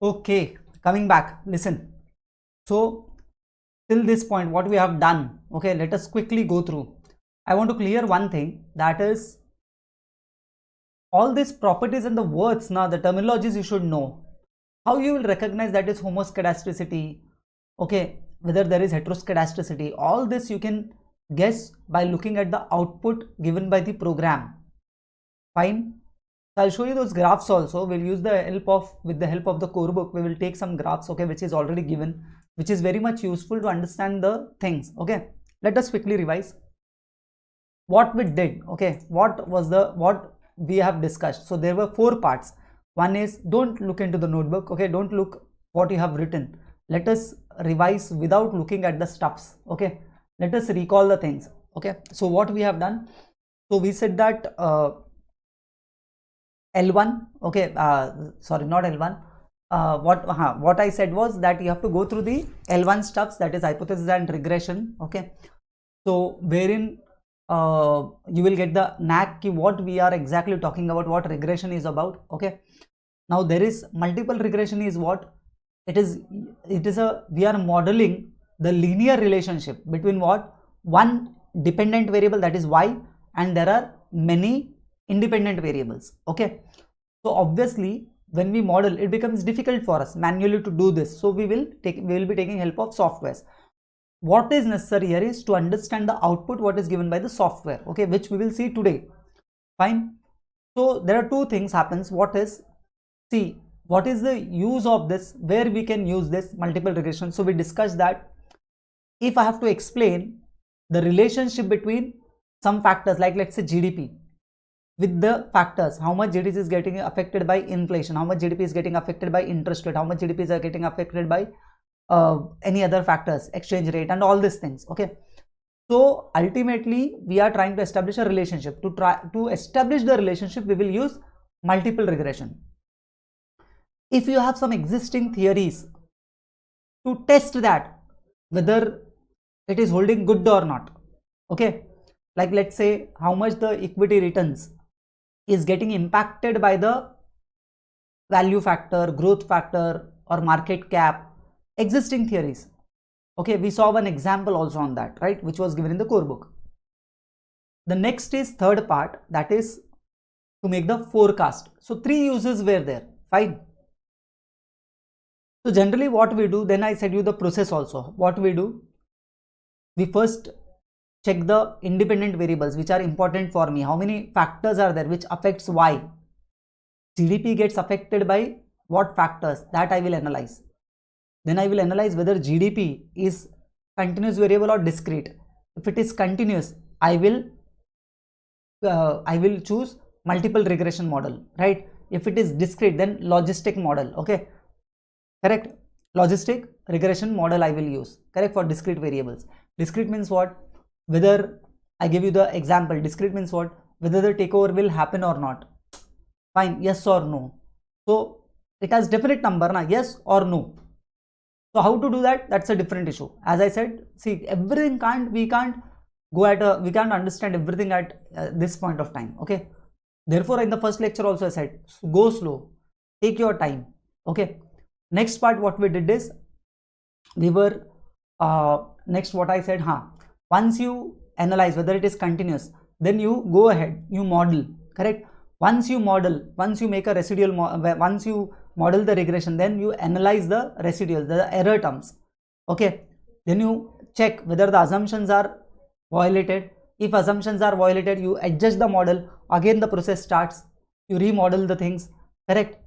Okay, coming back, listen. So till this point, what we have done, okay, let us quickly go through. I want to clear one thing, that is all these properties and the words, now the terminologies you should know. How you will recognize that is homoscedasticity, okay, whether there is heteroscedasticity, all this you can guess by looking at the output given by the program. Fine. So I'll show you those graphs also. We'll use the help of, with the help of the core book, we will take some graphs, okay, which is already given, which is very much useful to understand the things. Okay, let us quickly revise what we did. Okay, what we have discussed. So there were 4 parts. One is, don't look into the notebook, okay, don't look what you have written. Let us revise without looking at the stuffs. Okay, let us recall the things. Okay, so what we have done, so we said that L1, okay, sorry, not L1. What I said was that you have to go through the L1 stuffs, that is hypothesis and regression. Okay, so wherein you will get the knack ki what we are exactly talking about, what regression is about. Okay, now there is multiple regression is what it is. We are modeling the linear relationship between what, one dependent variable, that is y, and there are many independent variables. Okay, so obviously when we model, it becomes difficult for us manually to do this, so we will be taking help of softwares. What is necessary here is to understand the output what is given by the software, okay, which we will see today. Fine. So there are 2 things happens. What is, see, what is the use of this, where we can use this multiple regression. So we discussed that if I have to explain the relationship between some factors, like let's say GDP, with the factors, how much GDP is getting affected by inflation, how much GDP is getting affected by interest rate, how much GDP is getting affected by any other factors, exchange rate, and all these things. Okay, so ultimately we are trying to establish a relationship. To establish the relationship, we will use multiple regression. If you have some existing theories, to test that whether it is holding good or not. Okay, like let's say how much the equity returns is getting impacted by the value factor, growth factor, or market cap, existing theories. Okay, we saw one example also on that, right, which was given in the core book. The next is third part, that is to make the forecast. So 3 uses were there. Fine. So generally what we do, then I said you the process also. What we do, we first check the independent variables which are important for me. How many factors are there which affects y? GDP gets affected by what factors? That I will analyze. Then I will analyze whether GDP is continuous variable or discrete. If it is continuous, I will choose multiple regression model, right? If it is discrete, then logistic model. Okay, correct, logistic regression model I will use, correct, for discrete variables. Discrete means what? Whether, I give you the example, discrete means what? Whether the takeover will happen or not. Fine, yes or no. So it has definite number, na, yes or no. So how to do that? That's a different issue. As I said, see, everything we can't understand everything at this point of time. Okay, therefore in the first lecture also I said, go slow, take your time. Okay, next part what we did is, we were next what I said, once you analyze whether it is continuous, then you go ahead, you model, correct. Once you model, once you make a residual, once you model the regression, then you analyze the residuals, the error terms. Okay, then you check whether the assumptions are violated. If assumptions are violated, you adjust the model, again the process starts, you remodel the things, correct.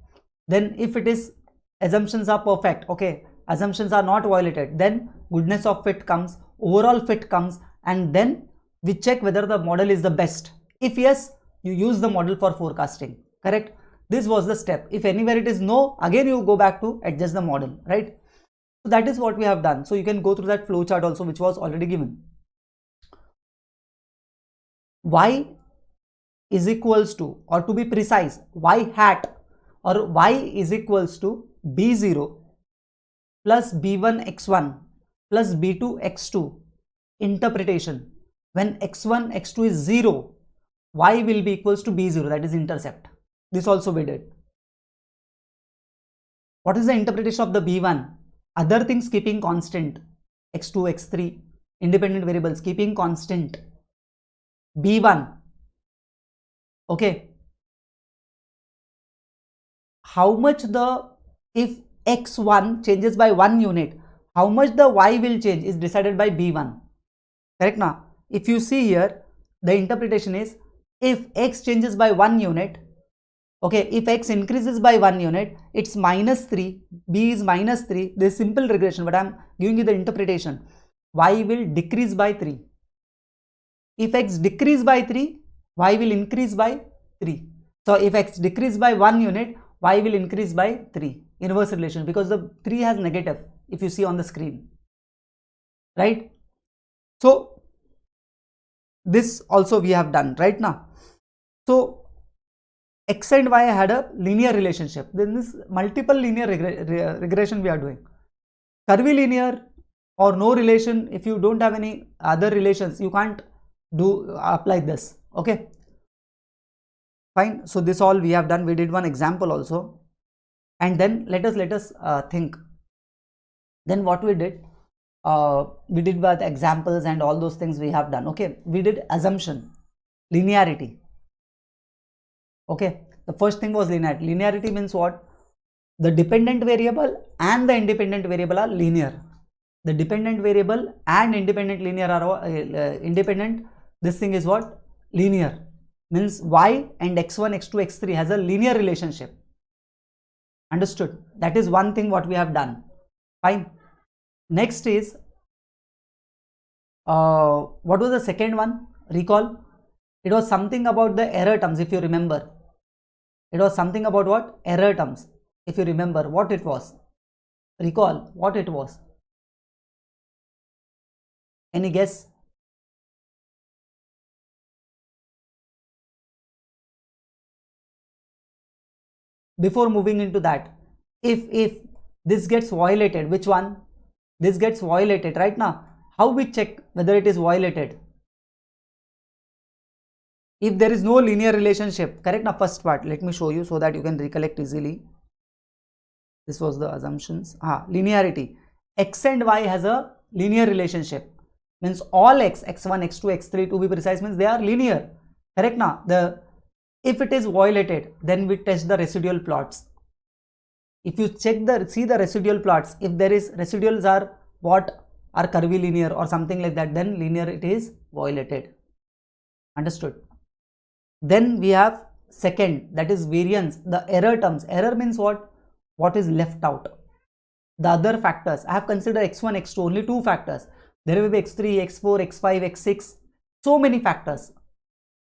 Then if it is assumptions are perfect, okay, assumptions are not violated, then goodness of fit comes, overall fit comes, and then we check whether the model is the best. If yes, you use the model for forecasting, correct. This was the step. If anywhere it is no, again you go back to adjust the model, right. So that is what we have done. So you can go through that flow chart also, which was already given. Y is equals to, or to be precise, y hat or y is equals to b0 plus b1 x1 plus b2 x2 interpretation. When x1 x2 is 0, y will be equals to b0, that is intercept. This also we did. What is the interpretation of the B1? Other things keeping constant, x2, x3, independent variables keeping constant, B1, okay. How much if x1 changes by 1 unit, how much the y will change is decided by B1, correct now? If you see here, the interpretation is, if x changes by 1 unit, okay, if x increases by 1 unit, it's -3, b is -3, this is simple regression, but I'm giving you the interpretation. Y will decrease by 3. If x decrease by 3, y will increase by 3. So if x decrease by 1 unit, y will increase by 3. Inverse relation, because the 3 has negative, if you see on the screen, right? So this also we have done right now. So x and y had a linear relationship. Then this multiple linear regression we are doing. Curvilinear or no relation, if you don't have any other relations, you can't apply this, okay, fine. So this all we have done. We did one example also, and then let us think. Then what we did with examples and all those things we have done, okay. We did assumption, linearity, okay. The first thing was linearity. Linearity means what? The dependent variable and the independent variable are linear. The dependent variable and independent linear are independent. This thing is what? Linear. Means y and x1, x2, x3 has a linear relationship. Understood? That is one thing what we have done. Fine. Next is, what was the second one? Recall. It was something about the error terms, if you remember. It was something about what? Error terms. If you remember what it was. Recall what it was. Any guess? Before moving into that, if this gets violated, which one? This gets violated right now. How we check whether it is violated? If there is no linear relationship, correct now, first part, let me show you so that you can recollect easily. This was the assumptions. Linearity. X and y has a linear relationship. Means all x, x1, x2, x3 to be precise, means they are linear. Correct now? If it is violated, then we test the residual plots. If you check see the residual plots, if there is residuals are what? Are curvilinear or something like that, then linear it is violated. Understood? Then we have second, that is variance, the error terms. Error means what? What is left out? The other factors. I have considered x1, x2, only 2 factors. There will be x3, x4, x5, x6, so many factors.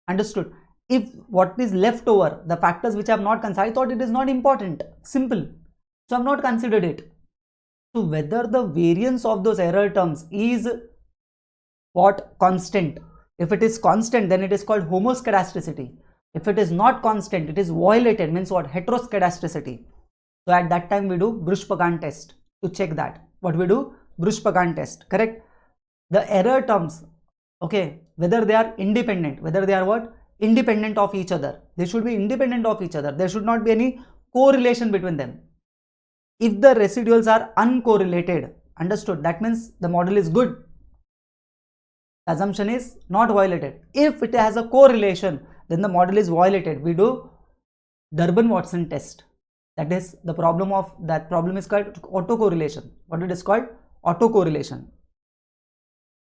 Understood? If what is left over, the factors which I have not considered, I thought it is not important, simple. So I have not considered it. So whether the variance of those error terms is what? Constant. If it is constant, then it is called homoscedasticity. If it is not constant, it is violated, means what? Heteroscedasticity. So at that time we do Bruce-Pagan test to check that. What we do? Bruce-Pagan test, correct? The error terms, okay, whether they are independent, whether they are what? Independent of each other. They should be independent of each other. There should not be any correlation between them. If the residuals are uncorrelated, understood, that means the model is good. The assumption is not violated. If it has a correlation, then the model is violated. We do Durbin-Watson test. That is the problem of that problem is called autocorrelation. What it is called? Autocorrelation.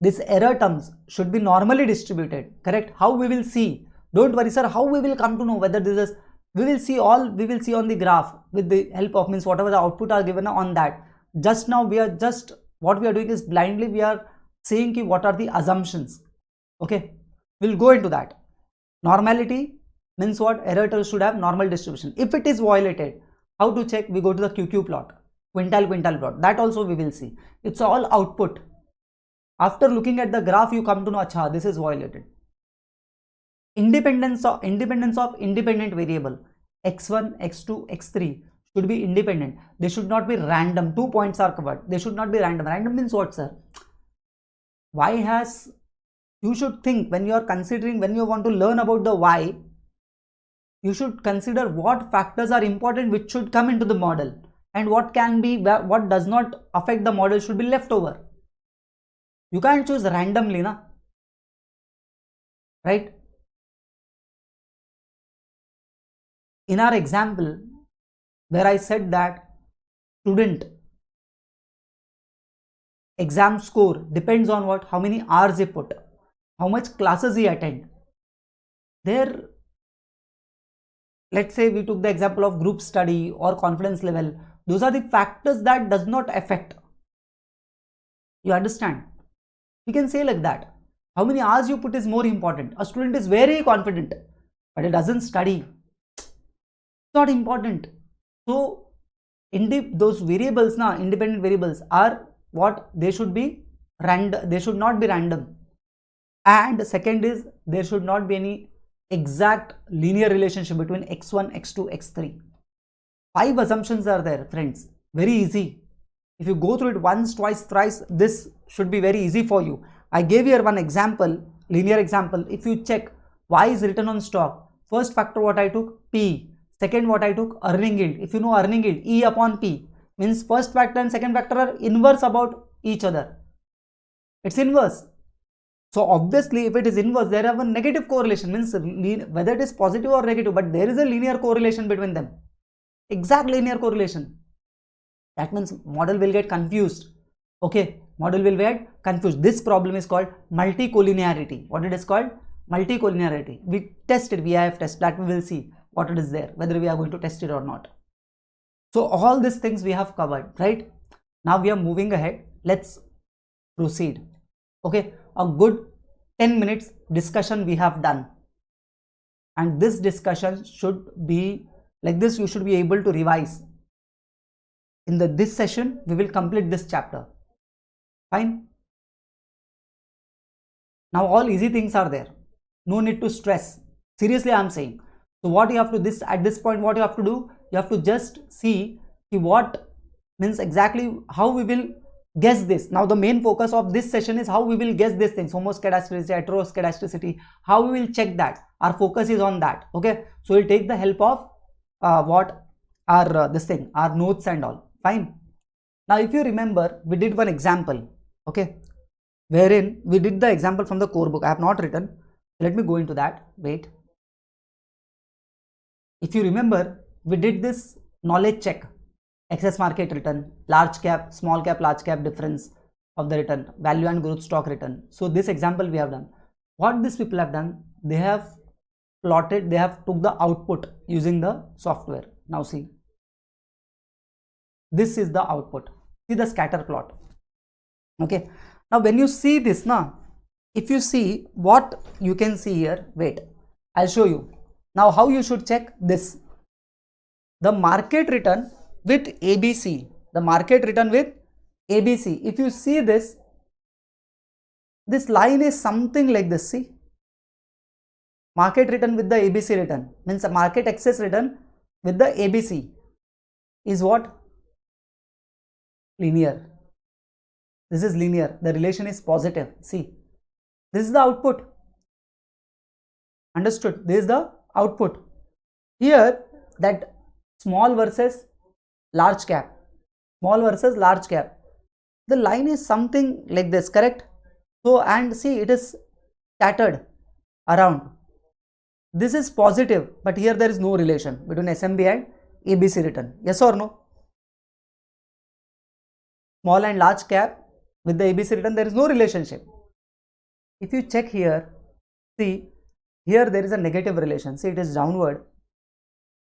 These error terms should be normally distributed, correct? How we will see? Don't worry, sir. How we will come to know whether this is? We will see on the graph with the help of, means whatever the output are given on that. Just now we are what we are doing is blindly we are saying ki what are the assumptions. Okay, we'll go into that. Normality means what? Error terms should have normal distribution. If it is violated, how to check? We go to the QQ plot, quintile plot. That also we will see. It's all output. After looking at the graph, you come to know, acha, this is violated. Independence of independent variable, x1, x2, x3 should be independent. They should not be random. 2 points are covered. They should not be random. Random means what, sir? You should think when you are considering, when you want to learn about the y, you should consider what factors are important which should come into the model. and what can be, what does not affect the model should be left over. You can't choose randomly, na? Right? In our example, where I said that student exam score depends on what? How many hours he put, how much classes he attend. There, let's say we took the example of group study or confidence level. Those are the factors that does not affect. You understand? We can say like that. How many hours you put is more important. A student is very confident, but he doesn't study. It's not important. So, those variables, independent variables are what? They should be random. They should not be random. And second is, there should not be any exact linear relationship between x1, x2, x3. 5 assumptions are there, friends. Very easy. If you go through it once, twice, thrice, this should be very easy for you. I gave here one example, linear example. If you check y is written on stock, first factor what I took? P. Second what I took? Earning yield. If you know earning yield, E upon P, means first factor and second factor are inverse about each other. It's inverse. So obviously if it is inverse, there have a negative correlation, means whether it is positive or negative, but there is a linear correlation between them. Exact linear correlation. That means model will get confused. Okay, model will get confused. This problem is called multicollinearity. What it is called? Multicollinearity. We tested VIF test, that we will see what it is there, whether we are going to test it or not. So all these things we have covered, right? Now we are moving ahead. Let's proceed. Okay, a good 10 minutes discussion we have done, and this discussion should be like this. You should be able to revise. In this session we will complete this chapter. Fine. Now all easy things are there, no need to stress. Seriously I am saying. So what you have to at this point, what you have to do, you have to just see what means exactly how we will guess this. Now the main focus of this session is how we will guess these things, homoscedasticity, heteroscedasticity, how we will check that. Our focus is on that. Okay, so we'll take the help of our notes and all. Fine. Now if you remember, we did one example, okay, wherein we did the example from the core book. I have not written. Let me go into that. Wait. If you remember, we did this knowledge check, excess market return, large cap, small cap, large cap difference of the return, value and growth stock return. So this example we have done. What these people have done, they have plotted, they have took the output using the software. Now see, this is the output. See the scatter plot. Okay. Now when you see this, if you see what you can see here, wait, I'll show you. Now how you should check this. The market return with ABC. The market return with ABC. If you see this, this line is something like this. See, market return with the ABC return means a market excess return with the ABC is what? Linear. This is linear. The relation is positive. See, this is the output. Understood? This is the output. Here, that small versus large cap. Small versus large cap. The line is something like this, correct? So, and see, it is scattered around. This is positive, but here there is no relation between SMB and ABC return. Yes or no? Small and large cap with the ABC return, there is no relationship. If you check here, see, here there is a negative relation. See, it is downward.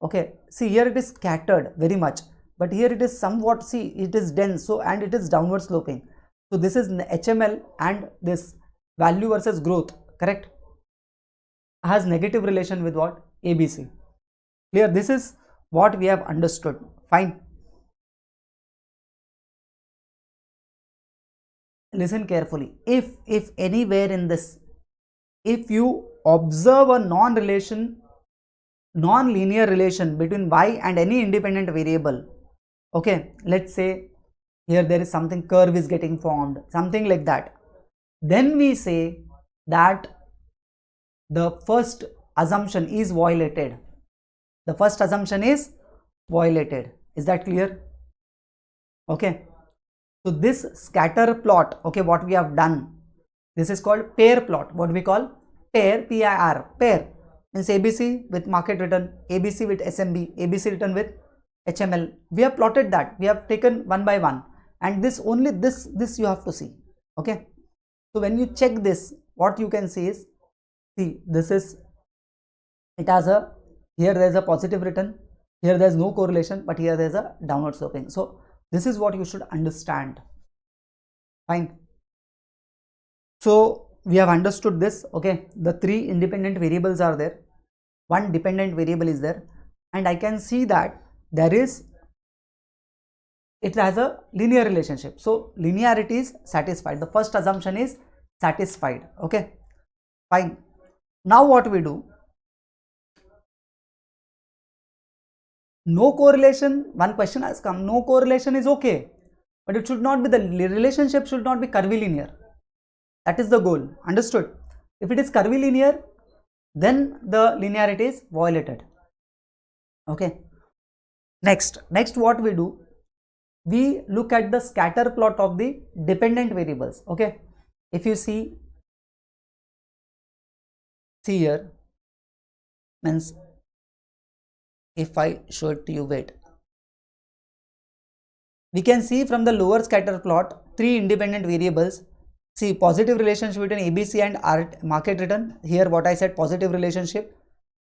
Okay, see here it is scattered very much, but here it is somewhat, see, it is dense, so, and it is downward sloping. So this is HML, and this value versus growth, correct, has negative relation with what? ABC. Clear? This is what we have understood. Fine. Listen carefully. If anywhere in this, if you observe a non-linear relation between y and any independent variable, okay, let's say here there is something, curve is getting formed, something like that, then we say that the first assumption is violated. The first assumption is violated. Is that clear? Okay, so this scatter plot, okay, what we have done, this is called pair plot. What we call pair, PIR, pair means ABC with market return, ABC with SMB, ABC return with HML. We have plotted that, we have taken one by one, and this only this you have to see. Okay, so when you check this, what you can see is, see, this is, it has a, here there is a positive return, here there is no correlation, but here there is a downward sloping. So this is what you should understand. Fine. So we have understood this. Okay, the three independent variables are there, one dependent variable is there, and I can see that there is, it has a linear relationship. So linearity is satisfied. The first assumption is satisfied. Okay, fine. Now what we do, no correlation, one question has come, no correlation is okay, but it should not be, the relationship should not be curvilinear. That is the goal. Understood? If it is curvilinear, then the linearity is violated. Okay, next what we do, we look at the scatter plot of the dependent variables. Okay, if you see here, means if I show it to you, wait, we can see from the lower scatter plot three independent variables. See, positive relationship between ABC and market return. Here what I said, positive relationship.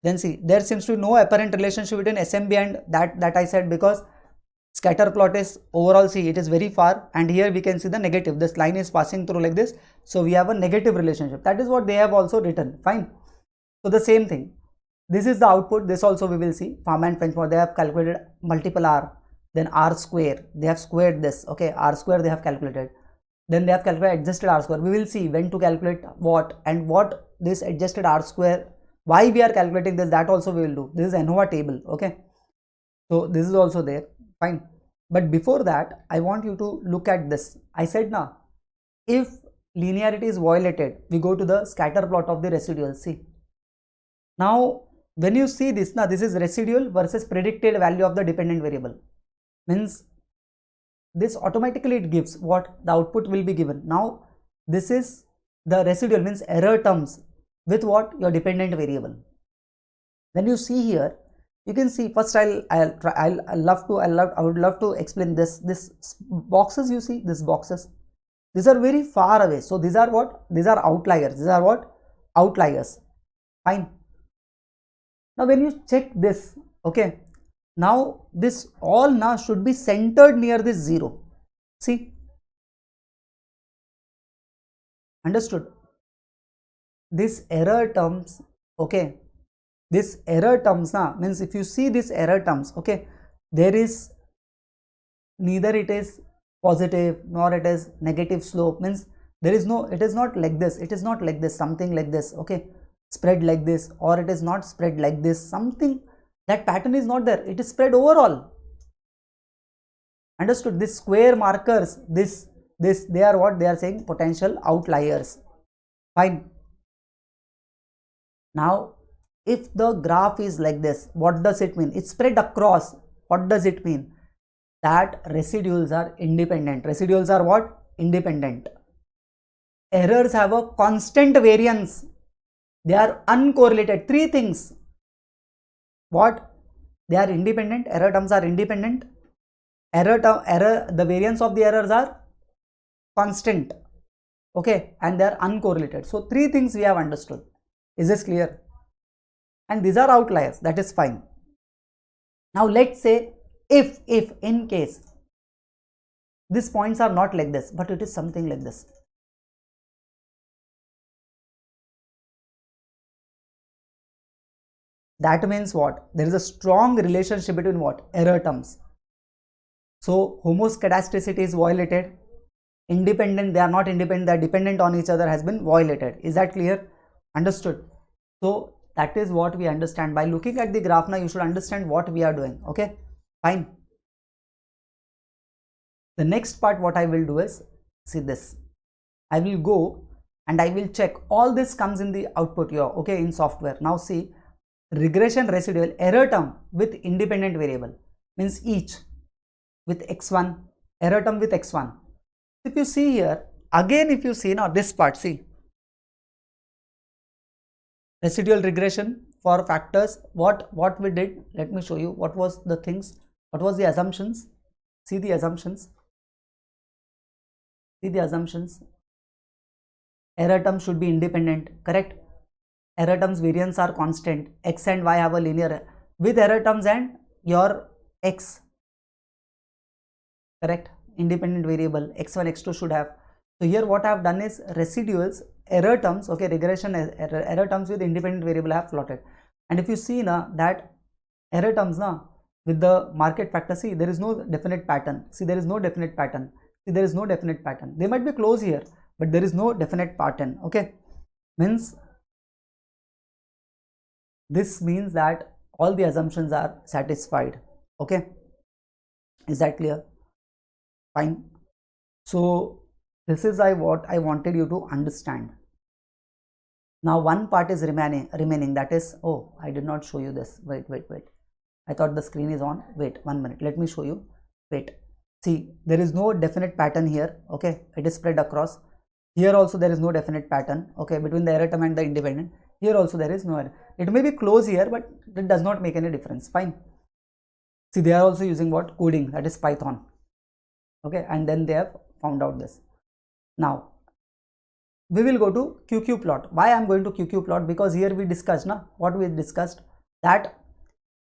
Then see, there seems to be no apparent relationship between SMB and that I said, because scatter plot is overall, see, it is very far, and here we can see the negative, this line is passing through like this, so we have a negative relationship. That is what they have also written. Fine. So the same thing, this is the output, this also we will see, Farmer and Frenchmore, they have calculated multiple R, then R square, they have squared this. Okay, R square they have calculated, then they have calculated adjusted R square. We will see when to calculate what, and what this adjusted R square, why we are calculating this, that also we will do. This is ANOVA table. Okay, so this is also there. Fine. But before that, I want you to look at this. I said now, if linearity is violated, we go to the scatter plot of the residual. See, now when you see this, now this is residual versus predicted value of the dependent variable, means this automatically it gives what the output will be given. Now this is the residual, means error terms with what, your dependent variable. When you see here, you can see, first I would love to explain this boxes. You see these boxes, these are very far away, so these are what, these are outliers, these are what, outliers. Fine. Now when you check this, okay, now this all now should be centered near this 0. See, understood? This error terms, okay, this error terms now means, if you see this error terms, okay, there is neither it is positive nor it is negative slope, means there is no, it is not like this, it is not like this, something like this. Okay, spread like this, or it is not spread like this, something, that pattern is not there, it is spread overall. Understood? This square markers, this they are what they are saying, potential outliers. Fine. Now if the graph is like this, what does it mean? It's spread across. What does it mean? That residuals are independent. Residuals are what? Independent. Errors have a constant variance. They are uncorrelated. Three things. What? They are independent. Error terms are independent. The variance of the errors are constant. Okay, and they are uncorrelated. So three things we have understood. Is this clear? And these are outliers. That is fine. Now let's say if in case these points are not like this, but it is something like this. That means what? There is a strong relationship between what? Error terms. So homoscedasticity is violated. Independent, they are not independent, they are dependent on each other, has been violated. Is that clear? Understood? So that is what we understand. By looking at the graph now, you should understand what we are doing. Okay, fine. The next part what I will do is, see this, I will go and I will check all this comes in the output here, okay, in software. Now see, regression residual error term with independent variable means each with x1, error term with x1. If you see here, again if you see now this part, see, residual regression for factors, what we did, let me show you what was the things, what was the assumptions. See the assumptions, see the assumptions. Error terms should be independent, correct? Error terms variance are constant, x and y have a linear with error terms and your x, correct? Independent variable x1 x2 should have. So here what I have done is residuals, error terms, okay, regression error terms with independent variable I have plotted. And if you see now that error terms now with the market factor, see there is no definite pattern, see there is no definite pattern, see there is no definite pattern. They might be close here, but there is no definite pattern, okay? Means this means that all the assumptions are satisfied, okay? Is that clear? Fine. So this is what I wanted you to understand. Now one part is remaining, that is, oh, I did not show you this. Wait. I thought the screen is on. Wait 1 minute. Let me show you. Wait. See, there is no definite pattern here. Okay, it is spread across. Here also there is no definite pattern. Okay, between the error term and the independent. Here also there is no error. It may be close here, but it does not make any difference. Fine. See, they are also using what? Coding, that is Python. Okay, and then they have found out this. Now we will go to QQ plot. Why I am going to QQ plot? Because here we discussed what we discussed, that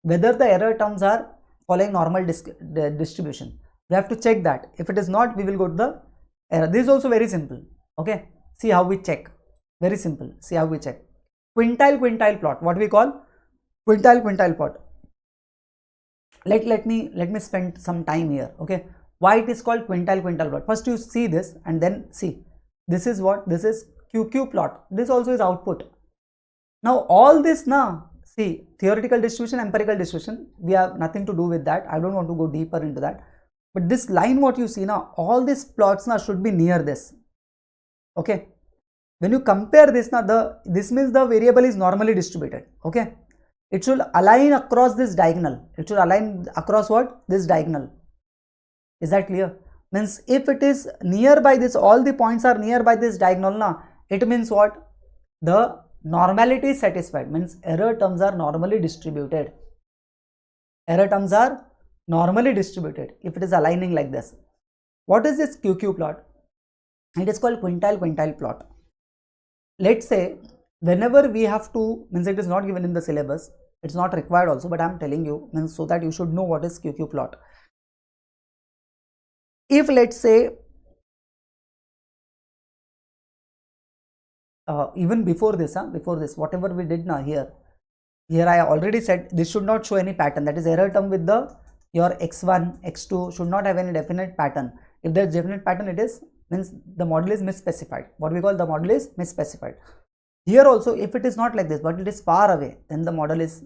whether the error terms are following normal distribution. We have to check that. If it is not, we will go to the error. This is also very simple. Okay, see how we check. Very simple. See how we check. Quintile plot. What we call quintile plot. Let me spend some time here. Okay, why it is called quintile plot? First you see this and then see. This is what? This is QQ plot. This also is output. Now all this now, see, theoretical distribution, empirical distribution, we have nothing to do with that. I don't want to go deeper into that. But this line what you see now, all these plots now should be near this. Okay. When you compare this now, this means the variable is normally distributed. Okay. It should align across this diagonal. It should align across what? This diagonal. Is that clear? Means if it is nearby this, all the points are nearby this diagonal now, it means what? The normality is satisfied, means error terms are normally distributed. Error terms are normally distributed if it is aligning like this. What is this QQ plot? It is called quintile plot. Let's say whenever we have to, means it is not given in the syllabus, it's not required also, but I am telling you, means so that you should know what is QQ plot. If let's say even before this, whatever we did now here I already said this should not show any pattern, that is error term with your x1 x2 should not have any definite pattern. If there is definite pattern, it is means the model is misspecified. What we call the model is misspecified. Here also if it is not like this but it is far away, then the model is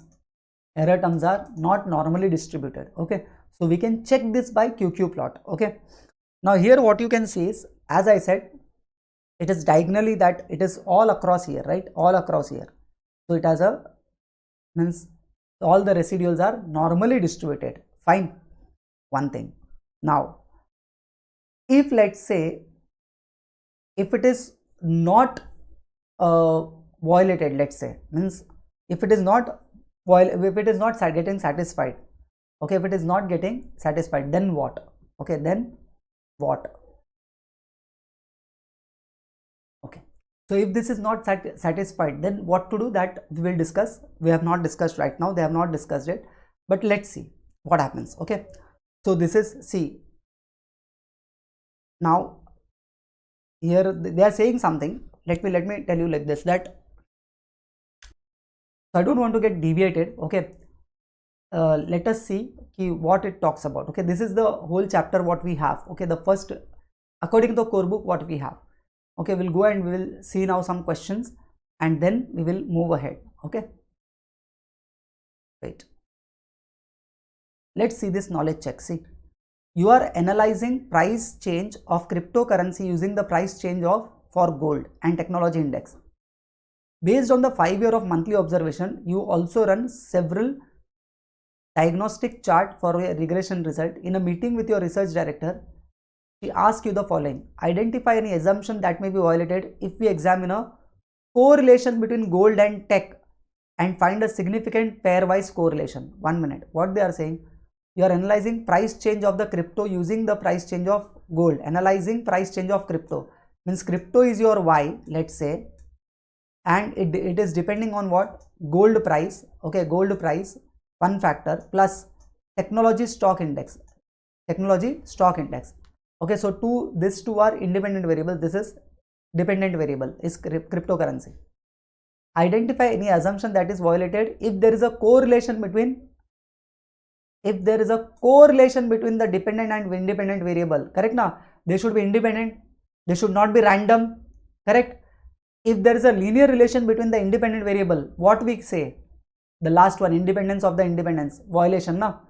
error terms are not normally distributed. Okay, so we can check this by QQ plot. Okay, now here what you can see is, as I said, it is diagonally, that it is all across here, right? All across here. So it has a, means all the residuals are normally distributed. Fine. One thing. Now if let's say if it is not violated, let's say, means if it is not getting satisfied, okay, if it is not getting satisfied, then what? Okay, then what? Okay, so if this is not satisfied, then what to do, that we will discuss. We have not discussed right now, they have not discussed it, but let's see what happens. Okay, so this is, see, now here they are saying something. Let me tell you like this, that I don't want to get deviated. Okay, let us see what it talks about. Okay, this is the whole chapter what we have. Okay, the first, according to the core book, what we have. Okay, we'll go and we will see now some questions and then we will move ahead. Okay, wait, let's see this knowledge check. See, you are analyzing price change of cryptocurrency using the price change for gold and technology index. Based on the 5-year of monthly observation, you also run several diagnostic chart for a regression result. In a meeting with your research director, she asks you the following: identify any assumption that may be violated if we examine a correlation between gold and tech and find a significant pairwise correlation. 1 minute. What they are saying? You are analyzing price change of the crypto using the price change of gold. Analyzing price change of crypto means crypto is your Y, let's say, and it is depending on what? Gold price. Okay, gold price, one factor, plus technology stock index. Technology stock index. Okay, so these two are independent variables. This is dependent variable, is cryptocurrency. Identify any assumption that is violated if there is a correlation between the dependent and independent variable. Correct now? They should be independent, they should not be random. Correct? If there is a linear relation between the independent variable, what we say? The last one, independence of the independence, violation. Now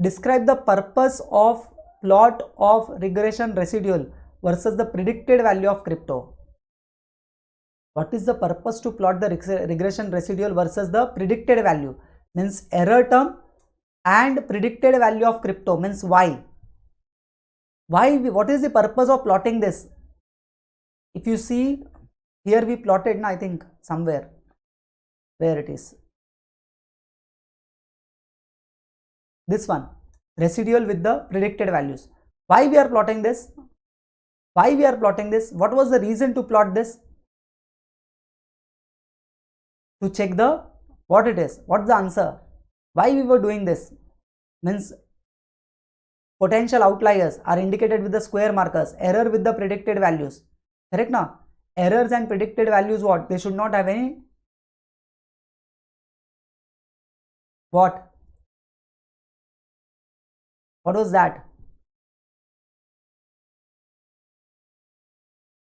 describe the purpose of plot of regression residual versus the predicted value of crypto. What is the purpose to plot the regression residual versus the predicted value? Means error term and predicted value of crypto, means Y. What is the purpose of plotting this? If you see here, we plotted, I think somewhere, where it is, this one, residual with the predicted values. Why we are plotting this? What was the reason to plot this? To check the what it is. What's the answer? Why we were doing this? Means potential outliers are indicated with the square markers, error with the predicted values. Correct now? Errors and predicted values, what? They should not have any what? What was that?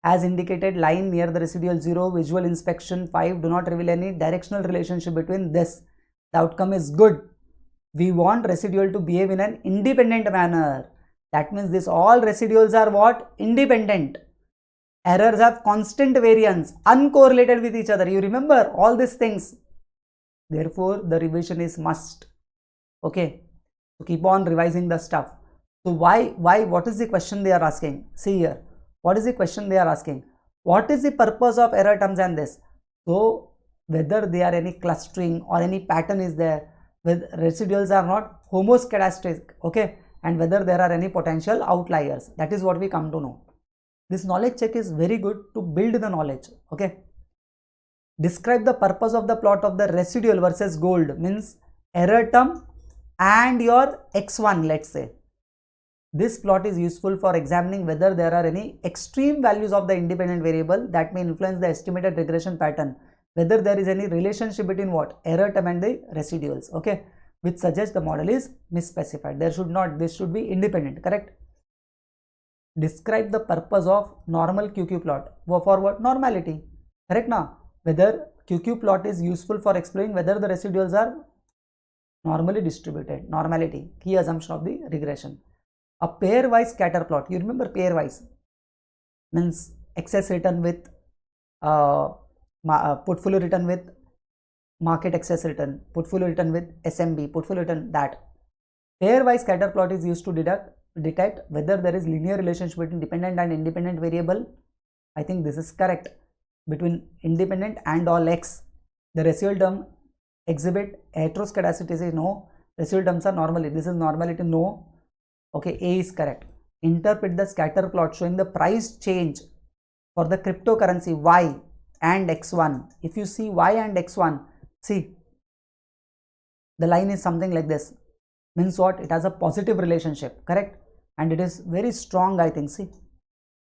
As indicated, line near the residual 0, visual inspection 5 do not reveal any directional relationship between this. The outcome is good. We want residual to behave in an independent manner. That means this all residuals are what? Independent. Errors have constant variance, uncorrelated with each other. You remember all these things. Therefore, the revision is must. Okay. So keep on revising the stuff. So why, what is the question they are asking? See here. What is the question they are asking? What is the purpose of error terms and this? So whether there are any clustering or any pattern is there, with residuals are not homoscedastic, okay, and whether there are any potential outliers. That is what we come to know. This knowledge check is very good to build the knowledge. Okay. Describe the purpose of the plot of the residual versus gold, means error term and your x1, let's say. This plot is useful for examining whether there are any extreme values of the independent variable that may influence the estimated regression pattern, whether there is any relationship between what? Error term and the residuals, okay, which suggests the model is misspecified. There should not, this should be independent, correct? Describe the purpose of normal QQ plot. For what? Normality, correct now? Whether QQ plot is useful for explaining whether the residuals are normally distributed. Normality, key assumption of the regression. A pairwise scatter plot. You remember pairwise means excess return with portfolio return with market excess return, portfolio return with SMB, portfolio return. That pairwise scatter plot is used to detect whether there is linear relationship between dependent and independent variable. I think this is correct. Between independent and all x, the residual term exhibit heteroscedasticity, no. Residual terms are normally, this is normality, no. Okay, A is correct. Interpret the scatter plot showing the price change for the cryptocurrency Y and X1. If you see Y and X1, see the line is something like this. Means what? It has a positive relationship, correct? And it is very strong, I think. See,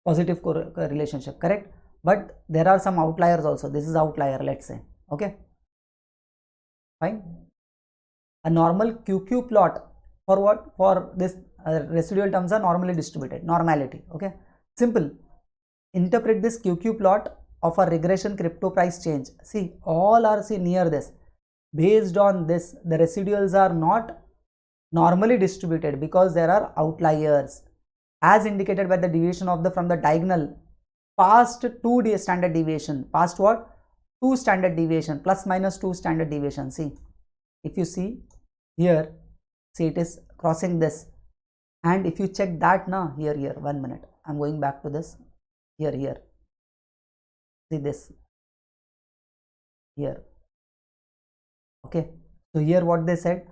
positive relationship, correct? But there are some outliers also. This is outlier, let's say. Okay, fine. A normal QQ plot for what? For this residual terms are normally distributed. Normality, okay, simple. Interpret this QQ plot of a regression crypto price change. See, all are near this. Based on this, the residuals are not normally distributed because there are outliers, as indicated by the deviation of the from the diagonal past 2 standard deviation. Past what? 2 standard deviation, plus minus 2 standard deviation. See, if you see here, see it is crossing this. And if you check that now, here, 1 minute, I'm going back to this. Here, see this here. Okay, so here what they said,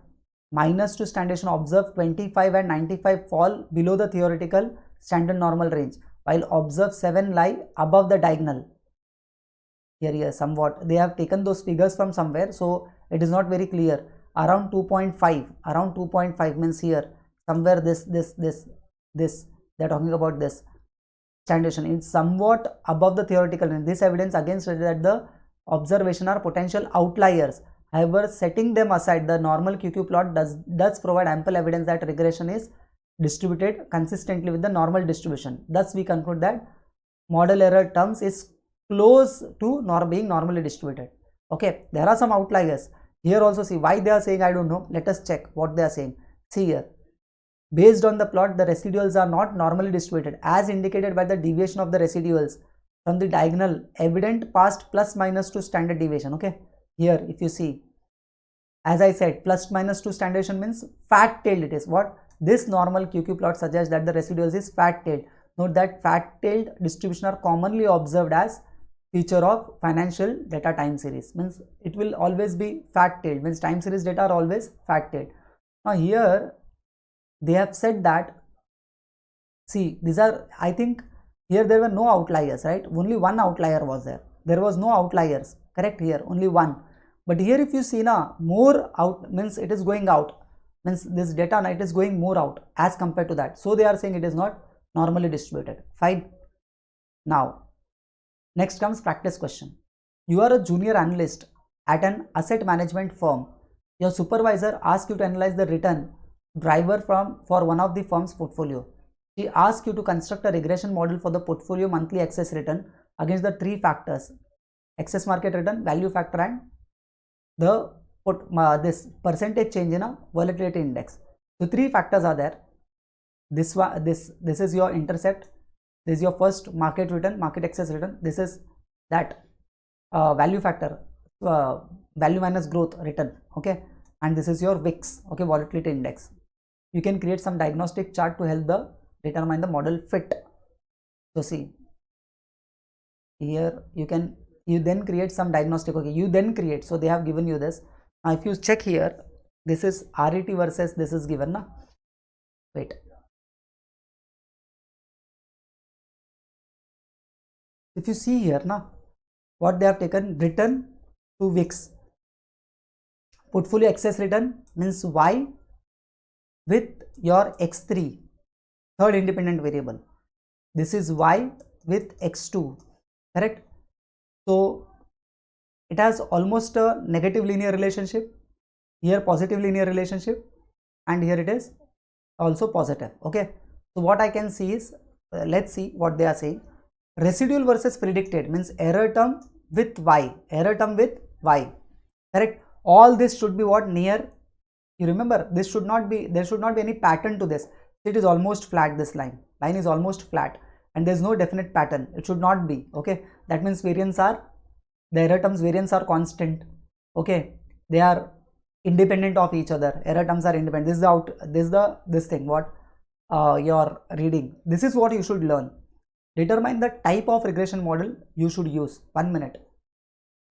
-2 standard deviation observed 25 and 95 fall below the theoretical standard normal range, while observed 7 lie above the diagonal. Here somewhat they have taken those figures from somewhere, so it is not very clear. Around 2.5, around 2.5 means here somewhere this they're talking about this standard deviation is somewhat above the theoretical range. This evidence again stated that the observation are potential outliers. However, setting them aside, the normal QQ plot does provide ample evidence that regression is distributed consistently with the normal distribution. Thus, we conclude that model error terms is close to being normally distributed. Okay, there are some outliers. Here also see why they are saying, I don't know. Let us check what they are saying. See here. Based on the plot, the residuals are not normally distributed as indicated by the deviation of the residuals from the diagonal evident past ±2 standard deviation. Okay, here if you see, as I said, ±2 standard deviation means fat-tailed. It is what this normal QQ plot suggests that the residuals is fat-tailed. Note that fat-tailed distribution are commonly observed as feature of financial data time series, means it will always be fat-tailed, means time series data are always fat-tailed. Now here they have said that, see, these are, I think here there were no outliers, right? Only one outlier was there. There was no outliers, correct? Here only one. But here if you see now, more out means it is going out, means this data now it is going more out as compared to that. So they are saying it is not normally distributed. Fine. Now next comes practice question. You are a junior analyst at an asset management firm. Your supervisor asks you to analyze the return driver for one of the firm's portfolio. She asks you to construct a regression model for the portfolio monthly excess return against the 3 factors: excess market return, value factor, and the this percentage change in a volatility index. So 3 factors are there. This is your intercept. This is your first market return, market excess return. This is that value factor, value minus growth return. Okay, and this is your VIX. Okay, volatility index. You can create some diagnostic chart to help determine the model fit. So see here, you then create some diagnostic. Okay, you then create. So they have given you this. Now if you check here, this is RET versus this is given na. Wait. If you see here now, what they have taken, return to VIX. Portfolio excess return means Y with your X3, third independent variable. This is Y with X2, correct? So it has almost a negative linear relationship, here positive linear relationship, and here it is also positive. Okay, so what I can see is, let's see what they are saying. Residual versus predicted means error term with Y, error term with Y, correct? All this should be what, near, you remember, this should not be, there should not be any pattern to this. It is almost flat, this line is almost flat, and there is no definite pattern. It should not be. Okay, that means variance are, the error terms variance are constant. Okay, they are independent of each other. Error terms are independent. This is this thing what you're reading. This is what you should learn. Determine the type of regression model you should use. 1 minute.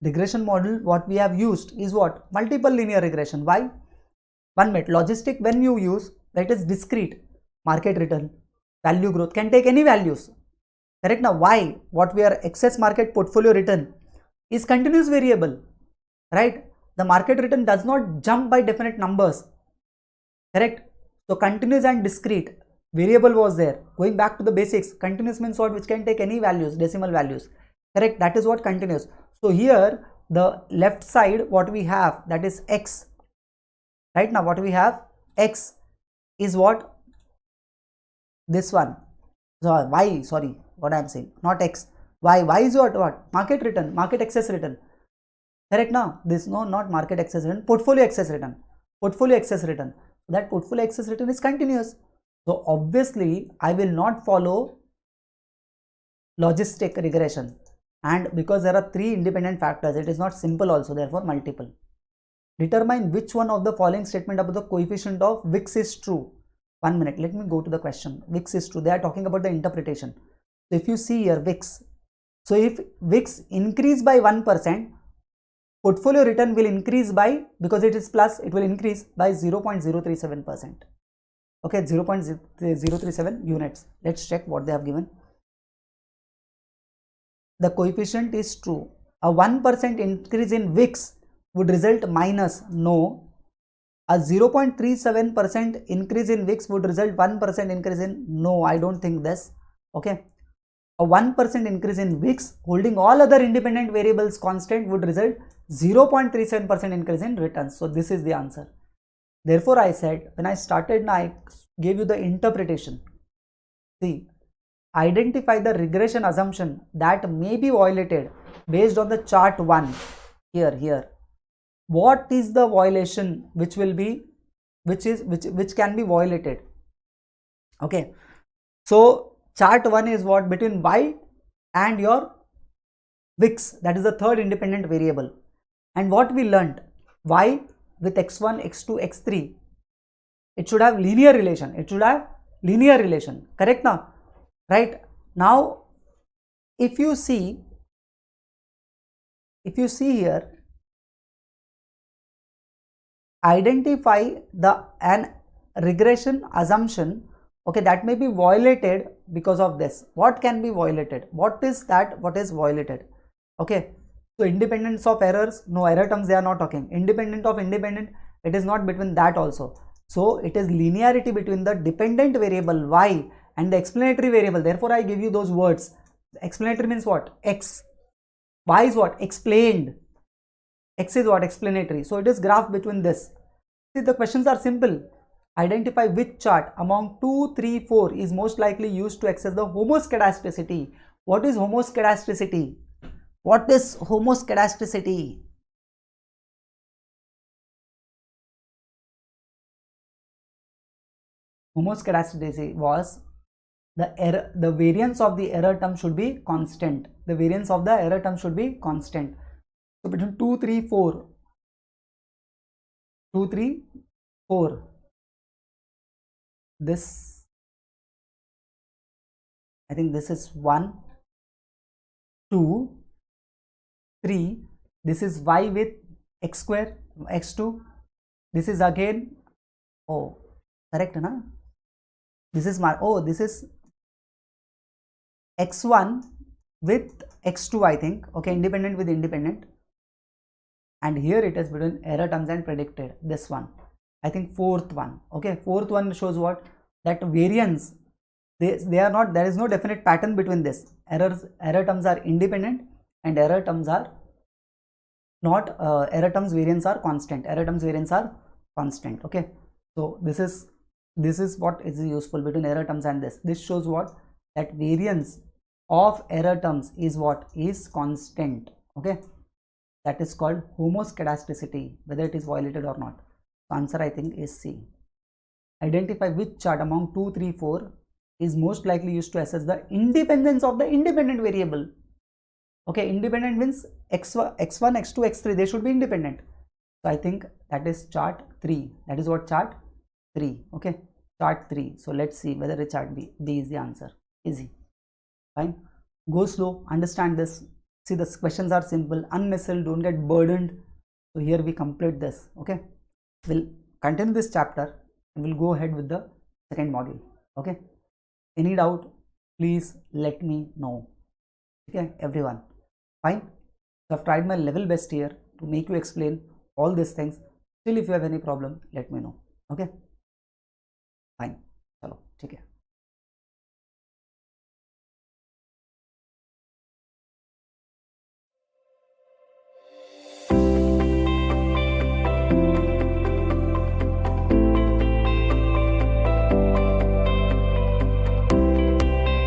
Regression model what we have used is what? Multiple linear regression. Why? 1 minute. Logistic, when you use, that is discrete. Market return, value growth, can take any values. Correct? Now why? What we are excess market portfolio return is continuous variable. Right? The market return does not jump by definite numbers. Correct? So continuous and discrete. Variable was there. Going back to the basics, continuous means what? Which can take any values, decimal values. Correct? That is what continuous. So here the left side what we have, that is X. Right now what we have, X is what? This one. So Y, sorry, what I am saying, not X. Y is what? Market return, market excess return. Correct now? This no, not market excess return, portfolio excess return. Portfolio excess return. That portfolio excess return is continuous. So obviously I will not follow logistic regression, and because there are 3 independent factors, it is not simple also, therefore multiple. Determine which one of the following statement about the coefficient of VIX is true. 1 minute, let me go to the question. VIX is true. They are talking about the interpretation. So if you see here VIX, so if VIX increase by 1%, portfolio return will increase by, because it is plus, it will increase by 0.037%. Okay, 0.037 units. Let's check what they have given. The coefficient is true. A 1% increase in VIX would result minus, no. A 0.37% increase in VIX would result 1% increase in, no, I don't think this. Okay. A 1% increase in VIX holding all other independent variables constant would result 0.37% increase in returns. So this is the answer. Therefore, I said when I started, I gave you the interpretation. See, identify the regression assumption that may be violated based on the chart 1 here. What is the violation which will be, which can be violated? Okay, so chart 1 is what? Between Y and your VIX, that is the third independent variable. And what we learned, Y with x1, x2, x3, it should have linear relation. It should have linear relation. Correct now? Right? Now, if you see here, identify an regression assumption, okay, that may be violated because of this. What can be violated? What is that? What is violated? Okay, so independence of errors, no, error terms they are not talking. Independent of independent, it is not between that also. So it is linearity between the dependent variable Y and the explanatory variable. Therefore I give you those words. Explanatory means what? X. Y is what? Explained. X is what? Explanatory. So it is graph between this. See, the questions are simple. Identify which chart among 2, 3, 4 is most likely used to access the homoscedasticity. What is homoscedasticity? What is homoscedasticity? Homoscedasticity was the variance of the error term should be constant. The variance of the error term should be constant. So between 2, 3, 4, 2, 3, 4, this, I think this is 1, 2, 3, this is Y with x square, x2, this is again, oh, correct, na? This is my, oh, this is x1 with x2, I think, okay, independent with independent, and here it is between error terms and predicted, this one, I think fourth one, okay, fourth one shows what? That variance, they are not, there is no definite pattern between this. Error terms are independent and error terms are not, error terms variance are constant, error terms variance are constant, okay. So this is what is useful between error terms and this. This shows what? That variance of error terms is what? Is constant, okay. That is called homoscedasticity, whether it is violated or not. The answer I think is C. Identify which chart among 2, 3, 4 is most likely used to assess the independence of the independent variable. Okay, independent means x1, x2, x3, they should be independent. So I think that is chart 3. That is what? Chart 3. Okay, chart 3. So let's see whether it's chart B. B is the answer. Easy. Fine. Go slow, understand this. See, the questions are simple, unnecessary, don't get burdened. So here we complete this. Okay, we'll continue this chapter and we'll go ahead with the second module. Okay, any doubt, please let me know. Okay, everyone. Fine. So I've tried my level best here to make you explain all these things. Still, if you have any problem, let me know. Okay, fine. Chalo, take care.